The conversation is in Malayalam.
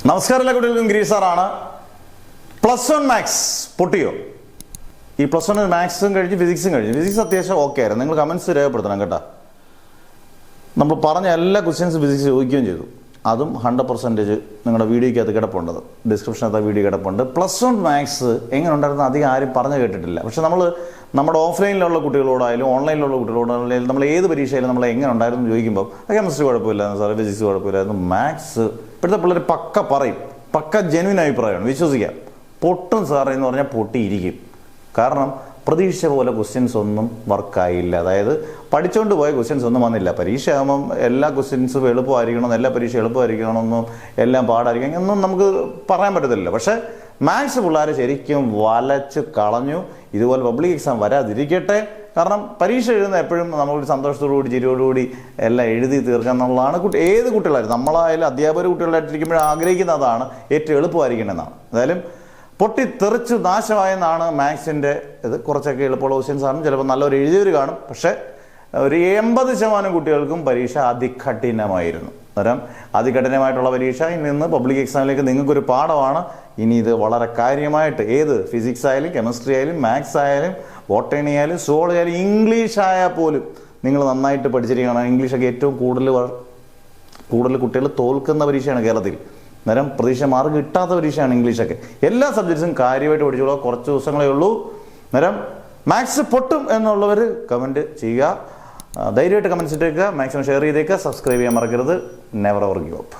നമസ്കാരം എല്ലാ കുട്ടികൾക്കും ഗിരീഷ് സാറാണ്. +1 മാത്സ് പൊട്ടിയോ? ഈ +1 മാത്സും കഴിഞ്ഞ് ഫിസിക്സും കഴിഞ്ഞു. ഫിസിക്സ് അത്യാവശ്യം ഓക്കെ ആയിരുന്നു. നിങ്ങൾ കമൻസ് രേഖപ്പെടുത്തണം കേട്ടോ. നമ്മൾ പറഞ്ഞ എല്ലാ ക്വസ്റ്റ്യൻസ് ഫിസിക്സ് ചോദിക്കുകയും ചെയ്തു. അതും 100% നിങ്ങളുടെ വീഡിയോയ്ക്കകത്ത് കിടപ്പുണ്ടത്, ഡിസ്ക്രിപ്ഷനകത്ത് വീഡിയോ കിടപ്പുണ്ട്. +1 മാത്സ് എങ്ങനെ ഉണ്ടായിരുന്നു അധികം ആരും പറഞ്ഞു കേട്ടിട്ടില്ല. പക്ഷെ നമ്മൾ നമ്മുടെ ഓഫ്ലൈനിലുള്ള കുട്ടികളോടായാലും ഓൺലൈനിലുള്ള കുട്ടികളോടായാലും നമ്മൾ ഏത് പരീക്ഷയിലും നമ്മൾ എങ്ങനെ ഉണ്ടായിരുന്നു ചോദിക്കുമ്പോൾ കെമിസ്ട്രി കുഴപ്പമില്ലായിരുന്നു സാറേ, ഫിസിക്സ് കുഴപ്പമില്ലായിരുന്നു, മാത്സ് ഇപ്പോഴത്തെ പിള്ളേർ പക്ക പറയും, പക്ക ജെന്വിൻ അഭിപ്രായമാണ്, വിശ്വസിക്കാം. പൊട്ടും സാറേ എന്ന് പറഞ്ഞാൽ പൊട്ടിയിരിക്കും. കാരണം പ്രതീക്ഷ പോലെ ക്വസ്റ്റ്യൻസ് ഒന്നും വർക്കായില്ല. അതായത് പഠിച്ചുകൊണ്ട് പോയ ക്വസ്റ്റ്യൻസ് ഒന്നും വന്നില്ല. പരീക്ഷ ആകുമ്പം എല്ലാ ക്വസ്റ്റ്യൻസും എളുപ്പമായിരിക്കണം, എല്ലാ പരീക്ഷ എളുപ്പമായിരിക്കണമെന്നും എല്ലാം പാടായിരിക്കും എന്നൊന്നും നമുക്ക് പറയാൻ പറ്റത്തില്ല. പക്ഷേ മാത്സ് പിള്ളേർ ശരിക്കും വലച്ച് കളഞ്ഞു. ഇതുപോലെ പബ്ലിക് എക്സാം വരാതിരിക്കട്ടെ. കാരണം പരീക്ഷ എഴുതുന്ന എപ്പോഴും നമ്മളൊരു സന്തോഷത്തോടുകൂടി ചിരിയോടുകൂടി എല്ലാം എഴുതി തീർക്കുക എന്നുള്ളതാണ് ഏത് കുട്ടികളായിരുന്നു. നമ്മളായാലും അധ്യാപകർ കുട്ടികളായിട്ടിരിക്കുമ്പോൾ ആഗ്രഹിക്കുന്നതാണ് ഏറ്റവും എളുപ്പമായിരിക്കണമെന്നാണ്. എന്തായാലും പൊട്ടിത്തെറിച്ച് നാശമായെന്നാണ് മാത്സിൻ്റെ ഇത്. കുറച്ചൊക്കെ എളുപ്പമുള്ള ക്വസ്റ്റ്യൻസ് ആണ്, ചിലപ്പോൾ നല്ലൊരു എഴുതിയവർ കാണും. പക്ഷേ ഒരു 80% കുട്ടികൾക്കും പരീക്ഷ അതികഠിനമായിരുന്നു. അന്നേരം അതികഠിനമായിട്ടുള്ള പരീക്ഷ നിന്ന് പബ്ലിക് എക്സാമിലേക്ക് നിങ്ങൾക്കൊരു പാഠമാണ്. ഇനി ഇത് വളരെ കാര്യമായിട്ട് ഏത് ഫിസിക്സ് ആയാലും കെമിസ്ട്രി ആയാലും മാത്സ് ആയാലും ബോട്ടണി ആയാലും സോളജി ആയാലും ഇംഗ്ലീഷ് ആയാൽ പോലും നിങ്ങൾ നന്നായിട്ട് പഠിച്ചിരിക്കണം. ഇംഗ്ലീഷൊക്കെ ഏറ്റവും കൂടുതൽ കുട്ടികൾ തോൽക്കുന്ന പരീക്ഷയാണ് കേരളത്തിൽ. അന്നേരം പ്രതീക്ഷ മാർക്ക് കിട്ടാത്ത പരീക്ഷയാണ് ഇംഗ്ലീഷൊക്കെ. എല്ലാ സബ്ജക്ട്സും കാര്യമായിട്ട് പഠിച്ചോളൂ. കുറച്ച് ദിവസങ്ങളേ ഉള്ളൂ. അന്നേരം മാത്സ് പൊട്ടും എന്നുള്ളവർ കമൻറ്റ് ചെയ്യുക, ധൈര്യമായിട്ട് കമൻറ്റ്സ് ഇട്ടേക്കുക, മാക്സിമം ഷെയർ ചെയ്തേക്കുക, സബ്സ്ക്രൈബ് ചെയ്യാൻ മറക്കരുത്. Never ever give up.